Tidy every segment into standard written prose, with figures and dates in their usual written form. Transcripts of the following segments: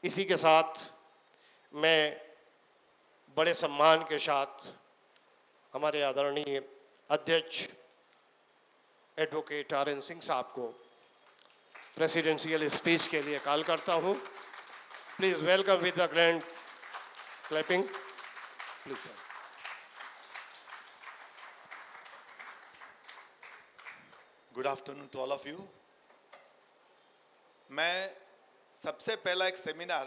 इसी के साथ मैं बड़े सम्मान के साथ हमारे आदरणीय अध्यक्ष एडवोकेट RN सिंह साहब को प्रेसिडेंशियल स्पीच के लिए कॉल करता हूं। Please welcome with the grand clapping please sir. Good afternoon to all of you. मैं सबसे पहला एक सेमिनार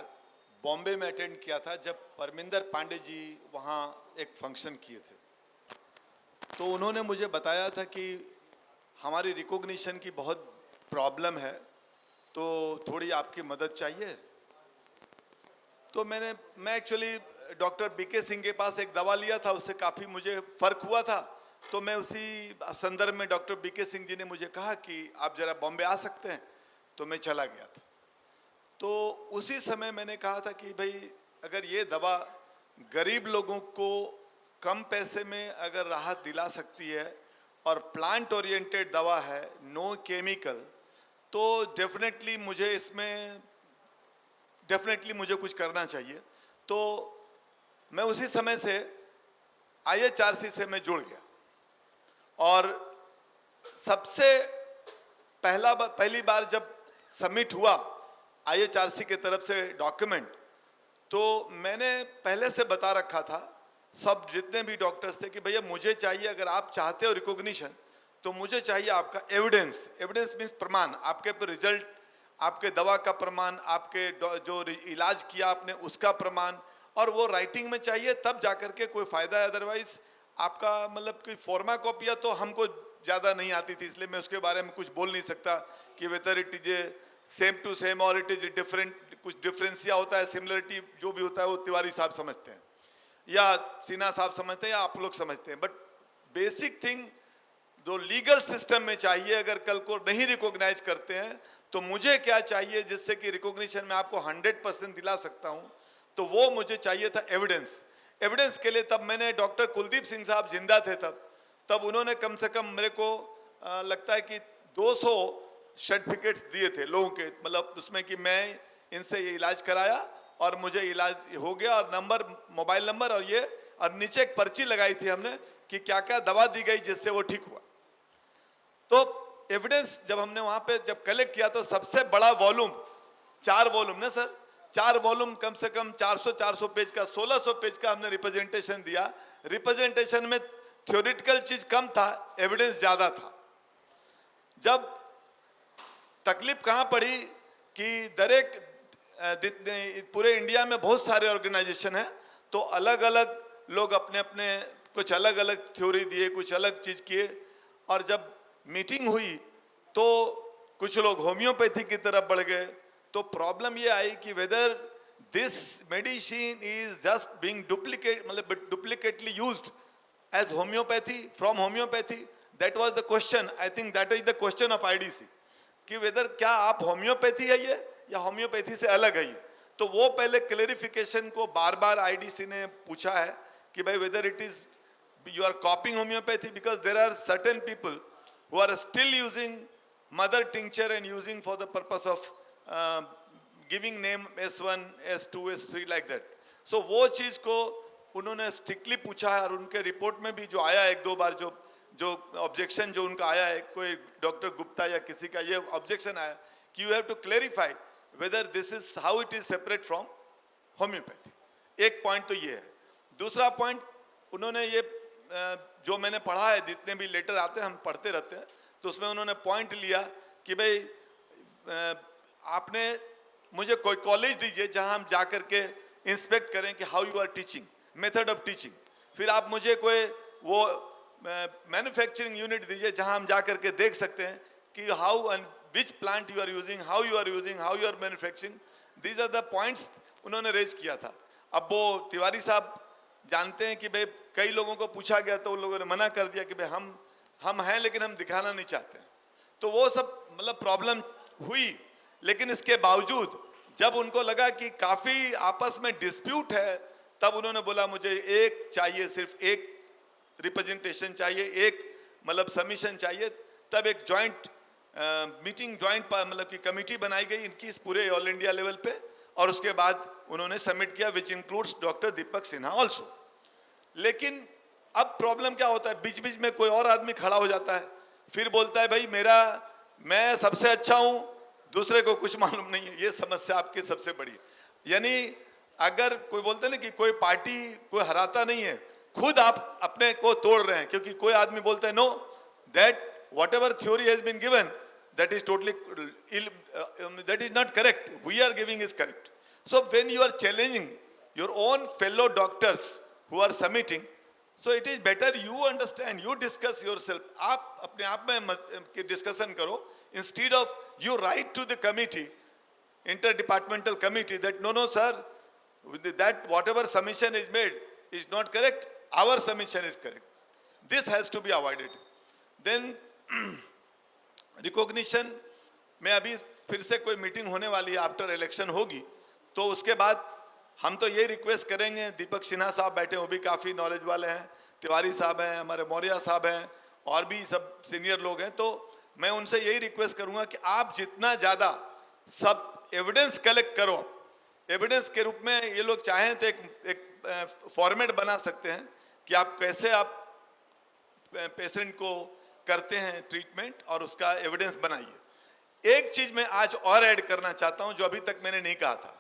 बॉम्बे में अटेंड किया था जब परमिंदर पांडे जी वहाँ एक फंक्शन किए थे, तो उन्होंने मुझे बताया था कि हमारी रिकॉग्निशन की बहुत प्रॉब्लम है, तो थोड़ी आपकी मदद चाहिए। तो मैं एक्चुअली डॉक्टर BK सिंह के पास एक दवा लिया था, उससे काफ़ी मुझे फ़र्क हुआ था। तो मैं उसी संदर्भ में डॉक्टर BK सिंह जी ने मुझे कहा कि आप ज़रा बॉम्बे आ सकते हैं, तो मैं चला गया था। तो उसी समय मैंने कहा था कि भाई अगर ये दवा गरीब लोगों को कम पैसे में अगर राहत दिला सकती है और प्लांट ओरिएंटेड दवा है, नो केमिकल, तो डेफिनेटली मुझे कुछ करना चाहिए। तो मैं उसी समय से IHRC से मैं जुड़ गया और सबसे पहली बार जब सबमिट हुआ IHRC के तरफ से डॉक्यूमेंट, तो मैंने पहले से बता रखा था सब जितने भी डॉक्टर्स थे कि भैया मुझे चाहिए, अगर आप चाहते हो रिकॉग्निशन तो मुझे चाहिए आपका एविडेंस। एविडेंस मीन्स प्रमाण, आपके पर रिजल्ट, आपके दवा का प्रमाण, आपके जो इलाज किया आपने उसका प्रमाण, और वो राइटिंग में चाहिए, तब जाकर के कोई फ़ायदा है। अदरवाइज आपका मतलब कोई फॉर्मा कॉपियाँ तो हमको ज़्यादा नहीं आती थी, इसलिए मैं उसके बारे में कुछ बोल नहीं सकता कि whether it is same to same और इट इज डिफरेंट। कुछ डिफरेंसिया होता है, सिमिलरिटी जो भी होता है वो तिवारी साहब समझते हैं या सिन्हा साहब समझते हैं या आप लोग समझते हैं, बट बेसिक थिंग जो लीगल सिस्टम में चाहिए, अगर कल को नहीं रिकॉग्नाइज करते हैं तो मुझे क्या चाहिए जिससे कि रिकॉग्निशन में आपको 100% दिला सकता हूं, तो वो मुझे चाहिए था एविडेंस। एविडेंस के लिए तब मैंने डॉक्टर कुलदीप सिंह साहब जिंदा थे तब उन्होंने कम से कम मेरे को लगता है कि 200 सर्टिफिकेट्स दिए थे लोगों के, मतलब उसमें कि मैं इनसे ये इलाज कराया और मुझे इलाज हो गया, और नंबर, मोबाइल नंबर और ये, और नीचे एक पर्ची लगाई थी हमने कि क्या क्या दवा दी गई जिससे वो ठीक हुआ। तो एविडेंस जब हमने वहाँ पे जब कलेक्ट किया तो सबसे बड़ा वॉल्यूम, 4 वॉल्यूम ना सर, 4 वॉल्यूम कम से कम 400 पेज का, 1600 पेज का हमने रिप्रेजेंटेशन दिया। रिप्रेजेंटेशन में थ्योरेटिकल चीज कम था, एविडेंस ज्यादा था। जब तकलीफ कहाँ पड़ी कि दरेक पूरे इंडिया में बहुत सारे ऑर्गेनाइजेशन हैं, तो अलग अलग लोग अपने अपने कुछ अलग अलग थ्योरी दिए, कुछ अलग चीज किए, और जब मीटिंग हुई तो कुछ लोग होम्योपैथी की तरफ बढ़ गए। तो प्रॉब्लम ये आई कि whether this medicine is just being duplicately used as homeopathy from homeopathy, that was the question. I think that is the question of IDC कि वेदर क्या आप होम्योपैथी है ये या होम्योपैथी से अलग है ये। तो वो पहले क्लेरिफिकेशन को बार बार IDC ने पूछा है कि भाई whether it is you are copying homeopathy, because there are certain people who are still using mother tincture and using for the purpose of giving name S1, S2, S3 like that. So वो चीज को उन्होंने strictly पूछा है, और उनके report में भी जो आया एक दो बार जो ऑब्जेक्शन जो उनका आया है, कोई डॉक्टर गुप्ता या किसी का ये ऑब्जेक्शन आया कि you have to clarify whether this is how it is separate from homeopathy. एक पॉइंट तो ये है। दूसरा पॉइंट उन्होंने ये जो मैंने पढ़ा है, जितने भी लेटर आते हैं हम पढ़ते रहते हैं, तो उसमें उन्होंने पॉइंट लिया कि भाई आपने मुझे कोई कॉलेज दीजिए जहां हम जाकर के इंस्पेक्ट करें कि how you are teaching, method of teaching. फिर आप मुझे कोई वो मैन्युफैक्चरिंग यूनिट दीजिए जहां हम जाकर के देख सकते हैं कि how and which plant you are using, how you are using, how you are manufacturing. These are the points उन्होंने रेज किया था। अब वो तिवारी साहब जानते हैं कि भाई कई लोगों को पूछा गया तो उन लोगों ने मना कर दिया कि भाई हम हैं लेकिन हम दिखाना नहीं चाहते। तो वो सब मतलब प्रॉब्लम हुई, लेकिन इसके बावजूद जब उनको लगा कि काफ़ी आपस में डिस्प्यूट है, तब उन्होंने बोला मुझे एक चाहिए, सिर्फ एक रिप्रेजेंटेशन चाहिए, एक मतलब सबमिशन चाहिए। तब एक जॉइंट मीटिंग, जॉइंट मतलब की कमेटी बनाई गई इनकी इस पूरे ऑल इंडिया लेवल पे, और उसके बाद उन्होंने सबमिट किया, which includes doctor Deepak Sinha also. लेकिन अब प्रॉब्लम क्या होता है, बीच बीच में कोई और आदमी खड़ा हो जाता है, फिर बोलता है भाई मैं सबसे अच्छा हूं, दूसरे को कुछ मालूम नहीं है। ये समस्या आपकी सबसे बड़ी है। यानी अगर कोई बोलते हैं ना कि कोई पार्टी कोई हराता नहीं है, खुद आप अपने को तोड़ रहे हैं, क्योंकि कोई आदमी बोलता है no, that whatever theory has been given, that is totally that is not correct, we are giving is correct. So when you are challenging your own fellow doctors who are submitting, so it is better you understand, you discuss yourself, आप अपने आप में discussion करो, instead of you write to the committee, interdepartmental committee, that no sir, that whatever submission is made is not correct, our submission is correct. This has to be avoided. Then recognition में अभी फिर से कोई meeting होने वाली है, after election होगी, तो उसके बाद हम तो ये रिक्वेस्ट करेंगे, दीपक सिन्हा साहब बैठे, वो भी काफ़ी नॉलेज वाले हैं, तिवारी साहब हैं, हमारे मौर्य साहब हैं, और भी सब सीनियर लोग हैं, तो मैं उनसे यही रिक्वेस्ट करूंगा कि आप जितना ज़्यादा सब एविडेंस कलेक्ट करो, एविडेंस के रूप में ये लोग चाहें तो एक फॉर्मेट बना सकते हैं कि आप कैसे आप पेशेंट को करते हैं ट्रीटमेंट, और उसका एविडेंस बनाइए। एक चीज मैं आज और ऐड करना चाहता हूं जो अभी तक मैंने नहीं कहा था,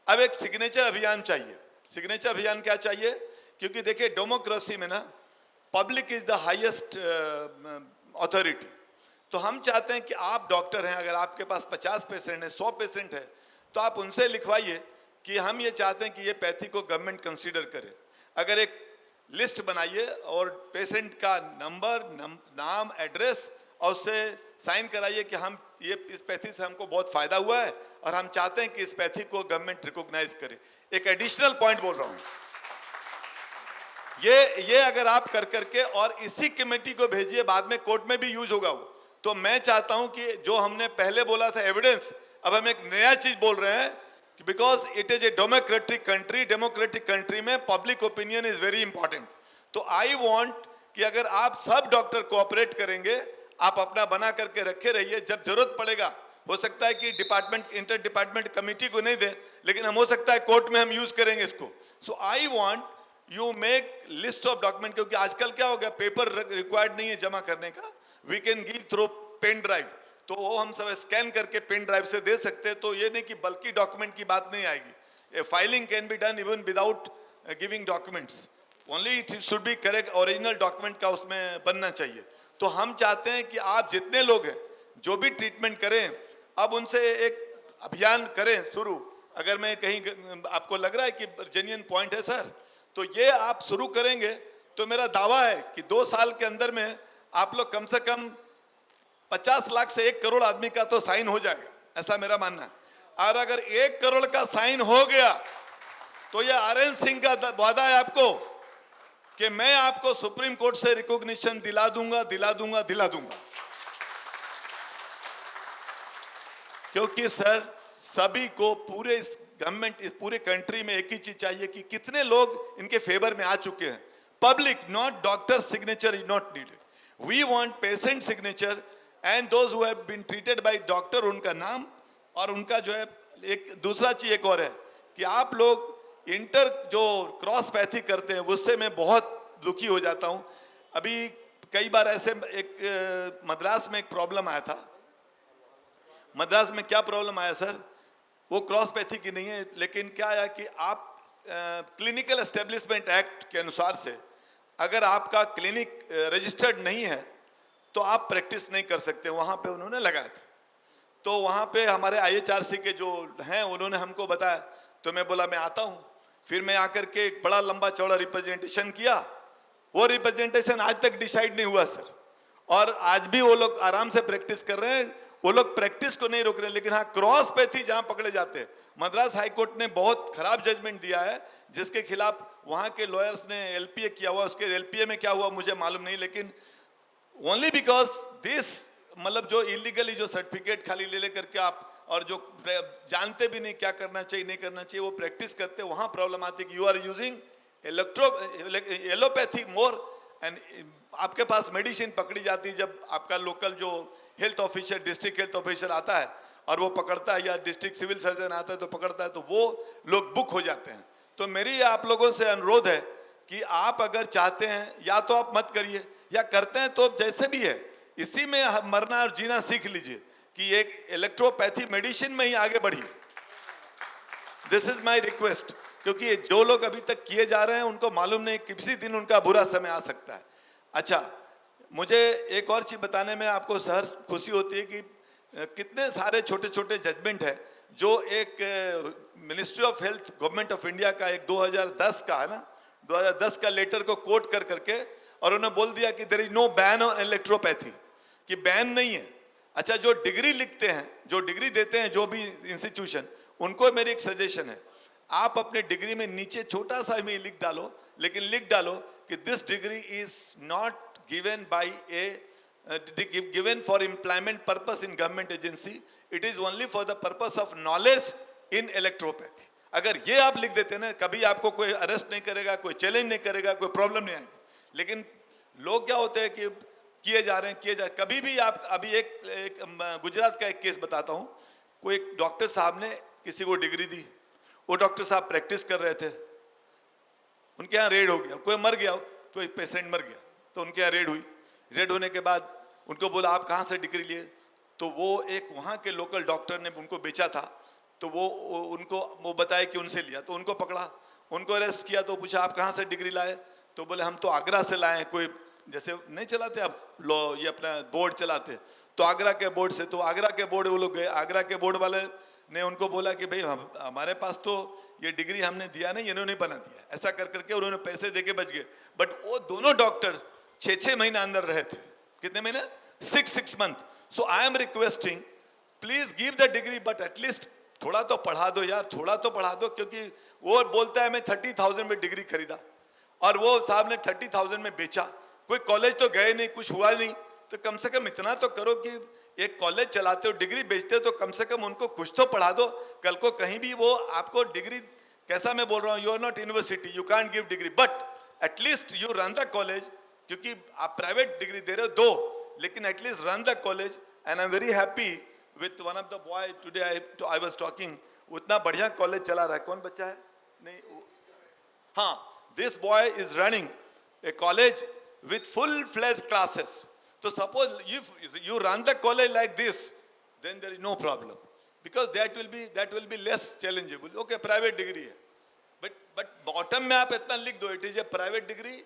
अब एक सिग्नेचर अभियान चाहिए। सिग्नेचर अभियान क्या चाहिए, क्योंकि देखिए डेमोक्रेसी में ना public is the highest authority, तो हम चाहते हैं कि आप डॉक्टर हैं, अगर आपके पास 50 पेशेंट है, 100 पेशेंट है, तो आप उनसे लिखवाइए कि हम ये चाहते हैं कि ये पैथी को गवर्नमेंट कंसीडर करे। अगर एक लिस्ट बनाइए और पेशेंट का नंबर, नाम, एड्रेस, और उससे साइन कराइए कि हम ये इस पैथी से हमको बहुत फायदा हुआ है और हम चाहते हैं कि इस पैथी को गवर्नमेंट रिकॉग्नाइज करे। एक एडिशनल पॉइंट बोल रहा हूं, ये अगर आप कर करके और इसी कमेटी को भेजिए, बाद में कोर्ट में भी यूज होगा वो। तो मैं चाहता हूं कि जो हमने पहले बोला था एविडेंस, अब हम एक नया चीज बोल रहे हैं, because it is a democratic country, democratic country में public opinion is very important. तो आई वांट कि अगर आप सब डॉक्टर कोऑपरेट करेंगे, आप अपना बना करके रखे रहिए, जब जरूरत पड़ेगा, हो सकता है कि डिपार्टमेंट इंटर डिपार्टमेंट कमेटी को नहीं दे, लेकिन हम हो सकता है कोर्ट में हम यूज करेंगे इसको। So I want you make list of document, क्योंकि आजकल क्या हो गया, पेपर रिक्वायर्ड नहीं है जमा करने का, we can give through pen drive, तो वो हम सब स्कैन करके पेन ड्राइव से दे सकते हैं। तो ये नहीं कि बल्कि डॉक्यूमेंट की बात नहीं आएगी, filing can be done even without giving documents, only it should be correct, original document का उसमें बनना चाहिए। तो हम चाहते हैं कि आप जितने लोग हैं जो भी ट्रीटमेंट करें, अब उनसे एक अभियान करें शुरू। अगर मैं कहीं आपको लग रहा है कि जेन्युइन पॉइंट है सर, तो ये आप शुरू करेंगे, तो मेरा दावा है कि 2 साल के अंदर में आप लोग कम से कम 50 लाख से 1 करोड़ आदमी का तो साइन हो जाएगा, ऐसा मेरा मानना है। और अगर 1 करोड़ का साइन हो गया, तो ये आरएन सिंह का वादा है आपको कि मैं आपको सुप्रीम कोर्ट से रिकॉग्निशन दिला दूंगा। क्योंकि सर सभी को पूरे इस गवर्नमेंट, इस पूरे कंट्री में एक ही चीज चाहिए कि कितने लोग इनके फेवर में आ चुके हैं। Public, not doctor signature is not needed, we want patient signature and those who have been treated by doctor, उनका नाम और उनका जो है। एक दूसरा चीज एक और है कि आप लोग इंटर जो क्रॉस पैथी करते हैं, उससे मैं बहुत दुखी हो जाता हूं। अभी कई बार ऐसे एक मद्रास में एक प्रॉब्लम आया था। मद्रास में क्या प्रॉब्लम आया सर, वो क्रॉस पैथी की नहीं है, लेकिन क्या आया कि आप क्लिनिकल एस्टेब्लिशमेंट एक्ट के अनुसार से अगर आपका क्लिनिक रजिस्टर्ड नहीं है तो आप प्रैक्टिस नहीं कर सकते। वहां पे उन्होंने लगाया था, तो वहां पे हमारे IHRC के जो हैं उन्होंने हमको बताया, तो मैं बोला मैं आता हूं। फिर मैं आकर के एक बड़ा लंबा चौड़ा रिप्रेजेंटेशन किया, वो रिप्रेजेंटेशन आज तक डिसाइड नहीं हुआ सर, और आज भी वो लोग आराम से प्रैक्टिस कर रहे हैं, वो लोग प्रैक्टिस को नहीं रोक रहे। लेकिन हाँ, क्रॉस पैथी जहां पकड़े जाते हैं, मद्रास हाईकोर्ट ने बहुत खराब जजमेंट दिया है, जिसके खिलाफ वहां के लॉयर्स ने LPA किया हुआ। उसके LPA में क्या हुआ मुझे मालूम नहीं, लेकिन ओनली बिकॉज दिस, मतलब जो इलीगली जो सर्टिफिकेट खाली ले लेकर के आप, और जो जानते भी नहीं क्या करना चाहिए नहीं करना चाहिए, वो प्रैक्टिस करते, वहां प्रॉब्लम आती है कि you are using allopathy more, and आपके पास मेडिसिन पकड़ी जाती है जब आपका लोकल जो health officer, district health officer आता है और वो पकड़ता है, या डिस्ट्रिक्ट सिविल सर्जन आता है तो पकड़ता है, तो वो लोग बुक हो जाते हैं। तो मेरी आप लोगों से अनुरोध है कि आप अगर चाहते हैं, या तो आप मत करिए, या करते हैं तो जैसे भी है इसी में मरना और जीना सीख लीजिए कि एक इलेक्ट्रोपैथी मेडिसिन में ही आगे बढ़िए। दिस इज माय रिक्वेस्ट, क्योंकि जो लोग अभी तक किए जा रहे हैं उनको मालूम नहीं किसी दिन उनका बुरा समय आ सकता है। अच्छा, मुझे एक और चीज बताने में आपको सहर्ष खुशी होती है कि कितने सारे छोटे छोटे जजमेंट है जो एक ministry of health government of India का एक 2010 का है ना, 2010 का लेटर को कोट कर करके, और उन्होंने बोल दिया कि there is no ban on electropathy, कि बैन नहीं है। अच्छा, जो डिग्री लिखते हैं, जो डिग्री देते हैं जो भी इंस्टीट्यूशन, उनको मेरी एक सजेशन है, आप अपने डिग्री में नीचे छोटा सा भी लिख डालो, लेकिन लिख डालो कि this degree is not given by A given for employment purpose in government agency, it is only for the purpose of knowledge in electropathy। अगर ये आप लिख देते हैं ना, कभी आपको कोई अरेस्ट नहीं करेगा, कोई चैलेंज नहीं करेगा, कोई प्रॉब्लम नहीं आएगी। लेकिन लोग क्या होते हैं कि किए जा रहे हैं, कभी भी आप, अभी एक गुजरात का एक केस बताता हूँ। कोई एक डॉक्टर साहब ने किसी को डिग्री दी, वो डॉक्टर साहब प्रैक्टिस कर रहे थे, उनके यहाँ रेड हो गया, कोई मर गया, कोई पेशेंट मर गया, तो उनके यहाँ रेड हुई। रेड होने के बाद उनको बोला आप कहाँ से डिग्री लिए, तो वो एक वहाँ के लोकल डॉक्टर ने उनको बेचा था, तो वो बताया कि उनसे लिया, तो उनको पकड़ा, उनको अरेस्ट किया, तो पूछा आप कहाँ से डिग्री लाए, तो बोले हम तो आगरा से लाए हैं। कोई जैसे नहीं चलाते आप लो, ये अपना बोर्ड चलाते, तो आगरा के बोर्ड से, तो आगरा के बोर्ड वो लोग गए, आगरा के बोर्ड वाले ने उनको बोला कि भाई हमारे पास तो ये डिग्री हमने दिया नहीं, इन्होंने बना दिया। ऐसा कर करके उन्होंने पैसे देके बच गए। बट वो दोनों डॉक्टर 6 महीना अंदर रहे थे। कितने महीने? 6 month. So I am requesting, please give the degree, but at least थोड़ा तो पढ़ा दो यार, थोड़ा तो पढ़ा दो। क्योंकि वो बोलता है मैं 30,000 में डिग्री खरीदा, और वो साहब ने 30,000 में बेचा। कोई कॉलेज तो गए नहीं, कुछ हुआ नहीं, तो कम से कम इतना तो करो कि एक कॉलेज चलाते हो, डिग्री बेचते हो, तो कम से कम उनको कुछ तो पढ़ा दो। कल को कहीं भी वो आपको डिग्री, कैसा मैं बोल रहा हूँ, you are not university, you can't give degree, but at least you run the college. क्योंकि आप प्राइवेट डिग्री दे रहे हो दो, लेकिन at least run the college. And I am very happy with one of the boy today I was talking, उतना बढ़िया college चला रहा है। कौन बच्चा है? नहीं, हाँ, this boy is running A college with full-fledged classes. So suppose if you run the college like this, then there is no problem, because that will be less challengeable. Okay, private degree है, but bottom में आप इतना लिख दो, it is a private degree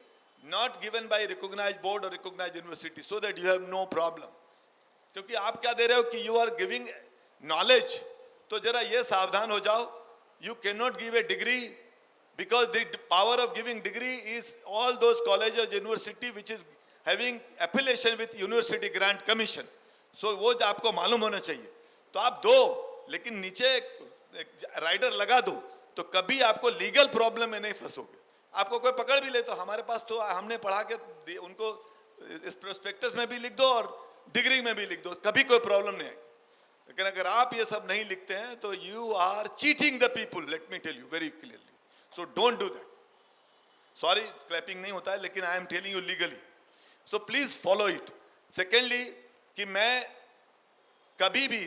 not given by recognized board or recognized university, so that you have no problem. क्योंकि आप क्या दे रहे हो कि you are giving knowledge, तो जरा ये सावधान हो जाओ, you cannot give a degree, because the power of giving degree is all those colleges, university which is having affiliation with university grant commission. So वो आपको मालूम होना चाहिए। तो आप दो, लेकिन नीचे एक राइडर लगा दो, तो कभी आपको लीगल प्रॉब्लम में नहीं फंसोगे। आपको कोई पकड़ भी ले, तो हमारे पास तो हमने पढ़ा के उनको इस प्रोस्पेक्टस में भी लिख दो और डिग्री में भी लिख दो, कभी कोई प्रॉब्लम नहीं आएगी। लेकिन अगर आप ये सब नहीं लिखते हैं तो you are cheating the people, let me tell you very clearly. So don't do that. Sorry, clapping नहीं होता है, लेकिन I am telling you legally. So please follow it. Secondly, कि मैं कभी भी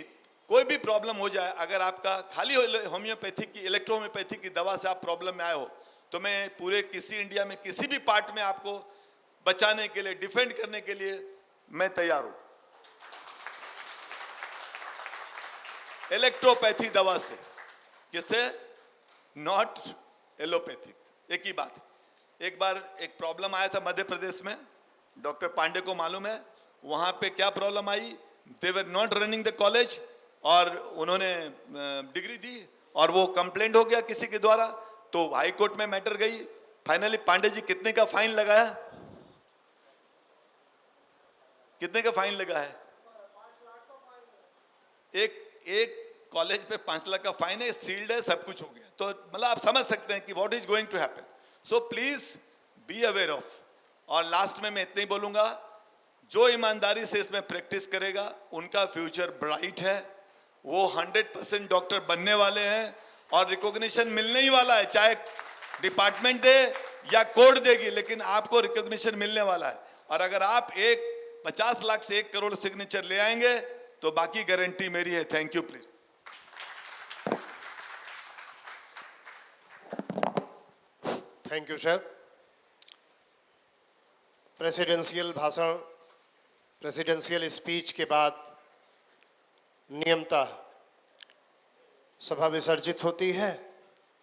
कोई भी प्रॉब्लम हो जाए, अगर आपका खाली होम्योपैथी की, इलेक्ट्रोहोम्योपैथी की दवा से आप प्रॉब्लम में आए हो, तो मैं पूरे किसी इंडिया में किसी भी पार्ट में आपको बचाने के लिए, डिफेंड करने के लिए मैं तैयार हूं। इलेक्ट्रोपैथी दवा से, किससे? Not allopathic. एक ही बात। एक बार एक प्रॉब्लम आया था मध्य प्रदेश में, डॉक्टर पांडे को मालूम है वहां पे क्या problem I. They were not running the college, और उन्होंने डिग्री दी, और वो कंप्लेंट हो गया किसी के द्वारा, तो हाई कोर्ट में मैटर गई। फाइनली पांडे जी कितने का फाइन लगाया? कितने का फाइन लगा है? एक कॉलेज पे 5 लाख का फाइन है, सील्ड है, सब कुछ हो गया। तो मतलब आप समझ सकते हैं कि what is going to happen. So please be aware of. और लास्ट में मैं इतना ही बोलूंगा, जो ईमानदारी से इसमें प्रैक्टिस करेगा उनका फ्यूचर ब्राइट है। वो 100% डॉक्टर बनने वाले हैं, और रिकॉग्निशन मिलने ही वाला है, चाहे डिपार्टमेंट दे या कोर्ट देगी, लेकिन आपको रिकॉग्निशन मिलने वाला है। और अगर आप 50 लाख से 1 करोड़ सिग्नेचर ले आएंगे तो बाकी गारंटी मेरी है। Thank you. Please. Thank you sir. Presidential भाषण, प्रेसिडेंशियल स्पीच के बाद नियमतः सभा विसर्जित होती है।